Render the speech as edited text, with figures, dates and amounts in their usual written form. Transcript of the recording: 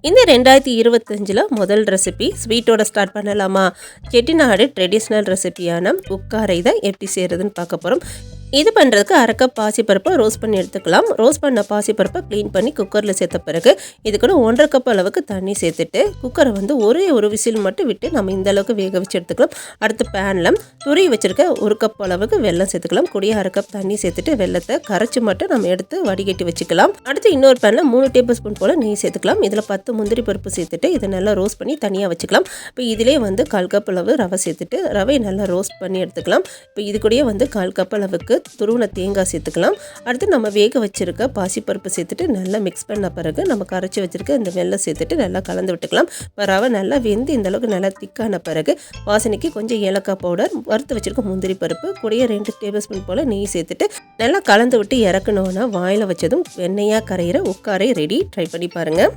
இந்த 2025ல் முதல் recipe ஸ்வீட்டோட start பண்ணலாமா? செட்டிநாடு ட்ரெடிஷ்னல் ரெசிபியான உக்காரை தான் எப்படி செய்கிறதுன்னு பார்க்க போகிறோம். இது பண்ணுறதுக்கு அரை கப் பாசிப்பருப்பை ரோஸ்ட் பண்ணி எடுத்துக்கலாம். ரோஸ்ட் பண்ண பாசிப்பருப்பை க்ளீன் பண்ணி குக்கரில் சேர்த்த பிறகு இது கூட 1.5 கப் அளவுக்கு தண்ணி சேர்த்துட்டு குக்கரை வந்து ஒரே ஒரு விசில் மட்டும் விட்டு நம்ம இந்த அளவுக்கு வேக வச்சு எடுத்துக்கலாம். அடுத்து பேனில் துருவி வச்சுருக்க 1 கப் அளவுக்கு வெல்லம் சேர்த்துக்கலாம். கூடிய அரை கப் தண்ணி சேர்த்துட்டு வெல்லத்தை கரைச்சி மட்டும் நம்ம எடுத்து வடிகட்டி வச்சுக்கலாம். அடுத்து இன்னொரு பேனில் 3 டேபிள் ஸ்பூன் போல் நெய் சேர்த்துக்கலாம். இதில் 10 முந்திரி பருப்பு சேர்த்துட்டு இதை நல்லா ரோஸ்ட் பண்ணி தனியாக வச்சுக்கலாம். இப்போ இதிலே வந்து 1/4 கப் அளவு ரவை சேர்த்துட்டு ரவையை நல்லா ரோஸ்ட் பண்ணி எடுத்துக்கலாம். இப்போ இது கூடயே வந்து 1/4 கப் அளவுக்கு துருவின தேங்காய் சேர்த்துக்கலாம். அடுத்து நம்ம வேக வச்சுருக்க பாசிப்பருப்பு சேர்த்துட்டு நல்லா மிக்ஸ் பண்ண பிறகு நம்ம கரைச்சி வச்சுருக்க இந்த வெல்லம் சேர்த்துட்டு நல்லா கலந்து விட்டுக்கலாம். இப்போ ரவை நல்லா வெந்து இந்த அளவுக்கு நல்லா திக்கான பிறகு வாசனைக்கு கொஞ்சம் ஏலக்காய் பவுடர், வறுத்து வச்சுருக்க முந்திரி பருப்பு கூடயே 2 டேபிள் ஸ்பூன் போல் நெய் சேர்த்துட்டு நல்லா கலந்து விட்டு இறக்கணுன்னா வாயில் வச்சதும் வெண்ணெயாக கரையிற உக்காரை ரெடி. ட்ரை பண்ணி பாருங்கள்.